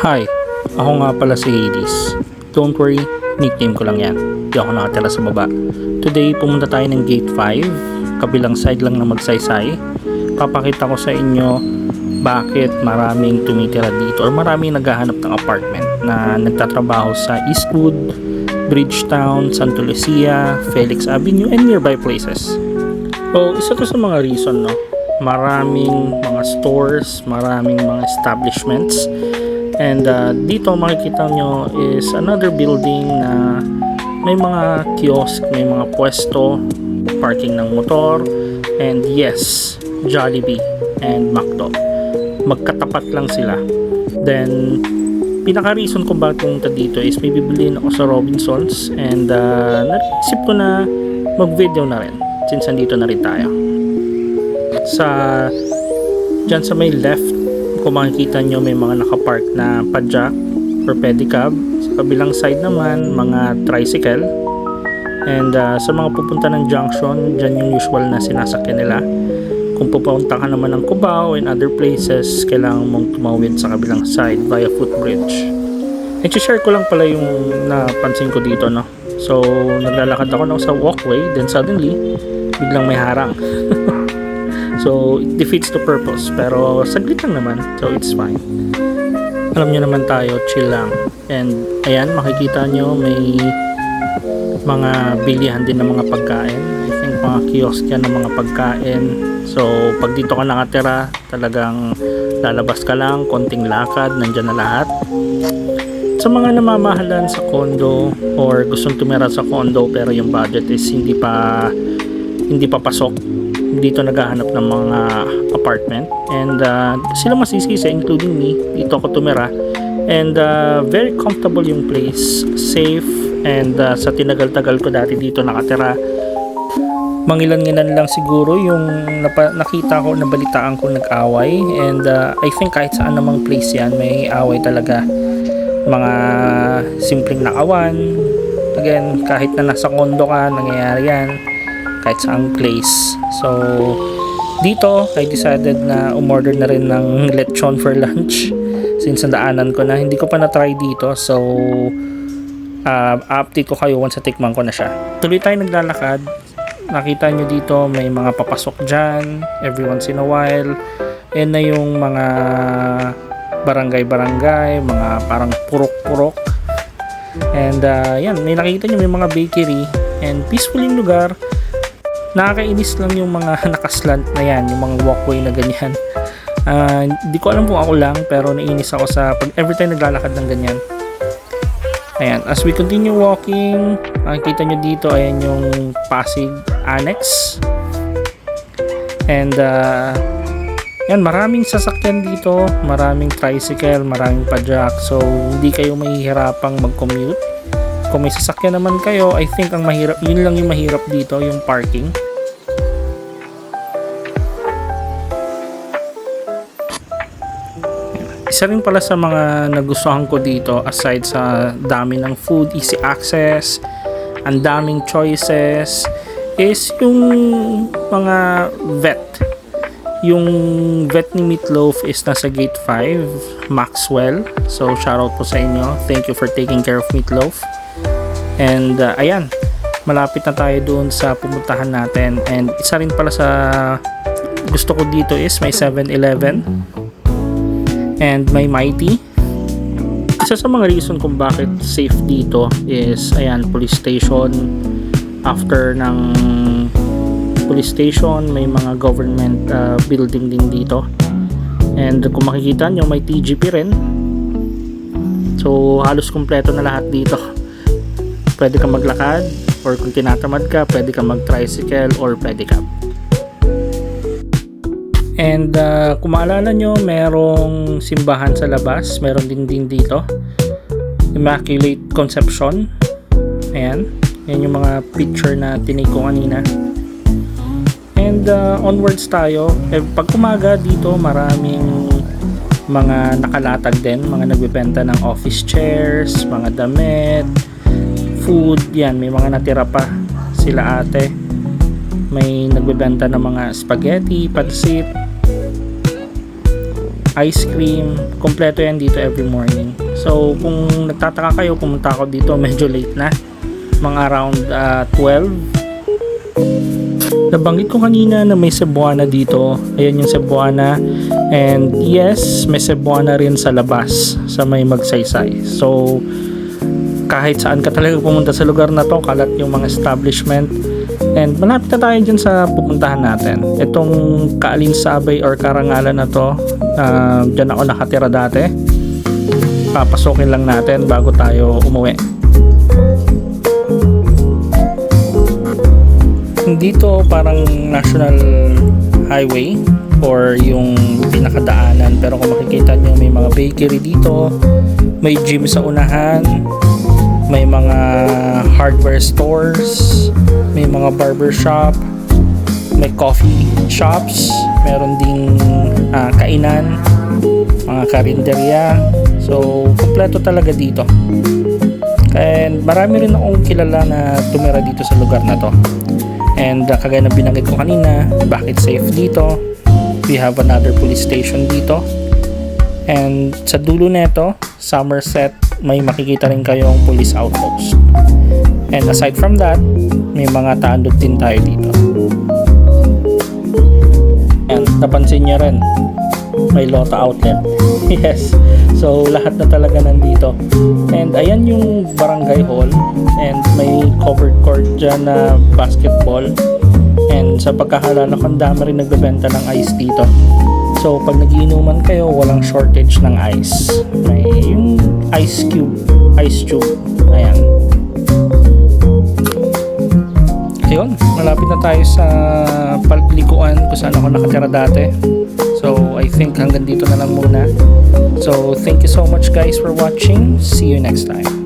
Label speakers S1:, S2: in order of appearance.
S1: Hi, ako nga pala si Hades. Don't worry, nickname ko lang yan. Di ako nakatira sa baba. Today, pumunta tayo ng Gate 5. Kabilang side lang na magsaysay. Papakita ko sa inyo bakit maraming tumitira dito or maraming naghahanap ng apartment na nagtatrabaho sa Eastwood, Bridgetown, Santa Lucia, Felix Avenue, and nearby places. So, isa to sa mga reason, no? Maraming mga stores, maraming mga establishments. And dito makikita nyo is another building na may mga kiosk, may mga pwesto, parking ng motor, and yes, Jollibee and McDo. Magkatapat lang sila. Then, pinaka-reason kung bakit pumunta dito is may bibiliin ako sa Robinsons and naisip ko na mag-video na rin since nandito na rin tayo. Dyan sa may left, kung makikita nyo may mga nakapark na padjak or pedicab. Sa kabilang side naman mga tricycle, and sa mga pupunta ng junction, dyan yung usual na sinasakyan nila. Kung pupunta ka naman ng Cubao and other places, kailangan mong tumawid sa kabilang side via footbridge. I-share ko lang pala yung napansin ko dito, no? So naglalakad ako na sa walkway, then suddenly biglang may harang. So, it defeats the purpose. Pero, saglit lang naman. So, it's fine. Alam nyo naman tayo, chill lang. And, ayan, makikita nyo, may mga bilihan din ng mga pagkain. I think, mga kiosk yan ng mga pagkain. So, pag dito ka nakatira, talagang lalabas ka lang, konting lakad, nandyan na lahat. Sa mga namamahalan sa condo, or gustong tumira sa condo, pero yung budget is hindi pa pasok, dito naghahanap ng mga apartment, and sila masisisi including me. Dito ako tumira, and very comfortable yung place, safe, and sa tinagal-tagal ko dati dito nakatira, mangilan-ngilan lang siguro yung nakita ko, nabalitaan ko nag-away, and I think kahit saan namang place yan may away talaga, mga simpleng nakawan. Again, kahit na nasa condo ka, nangyayari yan kahit saang place. So, dito, I decided na umorder na rin ng lechon for lunch since nadaanan ko na. Hindi ko pa na-try dito. So, update ko kayo once natikman ko na siya. Tuloy tayo naglalakad. Nakita nyo dito, may mga papasok dyan every once in a while. Yan na yung mga barangay-barangay, mga parang purok-purok. And, yan, may nakita nyo, may mga bakery and peaceful yung lugar. Nakakainis lang yung mga nakaslant na yan, yung mga walkway na ganyan. Hindi ko alam kung ako lang, pero nainis ako sa pag every time naglalakad ng ganyan. Ayan, as we continue walking, makikita nyo dito, ayan yung Pasig Annex. And yan, maraming sasakyan dito, maraming tricycle, maraming padjak, so hindi kayo mahihirapang mag-commute. Kung may sasakyan naman kayo, I think ang mahirap, yun lang yung mahirap dito, yung parking. Isa rin pala sa mga nagustuhan ko dito, aside sa dami ng food, easy access, ang daming choices, is yung mga vet. Yung vet ni Meatloaf is nasa Gate 5, Maxwell. So, shoutout po sa inyo. Thank you for taking care of Meatloaf. And ayan, malapit na tayo doon sa pumuntahan natin. And isa rin pala sa gusto ko dito is may 7-Eleven and may Mighty. Isa sa mga reason kung bakit safe dito is ayan, police station. After ng police station, may mga government building din dito. And kung makikita nyo, may TGP rin. So halos kumpleto na lahat dito. Pwede kang maglakad, or kung tinatamad ka, pwede kang mag-tricycle or pedicab. And kung maalala nyo, merong simbahan sa labas, meron din dito, Immaculate Conception. Ayan, yan yung mga picture na tinake ko kanina. And onwards tayo. Pag umaga dito, maraming mga nakalatag din, mga nagbebenta ng office chairs, mga damit, food, yan, may mga natira pa sila ate, may nagbebenta ng mga spaghetti, pansit, ice cream, kompleto yan dito every morning. So kung nagtataka kayo, pumunta ako dito medyo late na, mga around 12. Nabanggit ko kanina na may Cebuana dito. Ayan yung Cebuana. And yes, may Cebuana rin sa labas, sa may Magsaysay. So kahit saan ka talaga pumunta sa lugar na to, kalat yung mga establishment. And malapit na tayo dyan sa pupuntahan natin. Itong Kaalinsabay or Karangalan na to, dyan ako nakatira dati. Papasokin lang natin bago tayo umuwi. Dito parang national highway or yung pinakadaanan, pero kung makikita nyo may mga bakery dito, may gym sa unahan, may mga hardware stores, may mga barber shop, may coffee shops, meron ding kainan, mga karinderya. So kompleto talaga dito. And marami rin akong kilala na tumira dito sa lugar na to. And kagaya na binanggit ko kanina, bakit safe dito? We have another police station dito. And sa dulo nito, Somerset, may makikita rin kayong police outpost. And aside from that, may mga taandod din tayo dito. And napansin nyo rin, may Lota outlet. Yes, so lahat na talaga nandito. And ayan yung barangay hall. And may covered court dyan na basketball. And sa pagkahalala ko, ang dami rin nagbebenta ng ice dito. So pag nagiinuman kayo, walang shortage ng ice. May yung ice tube. Ayan. Ayun, malapit na tayo sa paliguan kung saan ako nakatira dati. So I think hanggang dito na lang muna. So thank you so much guys for watching. See you next time.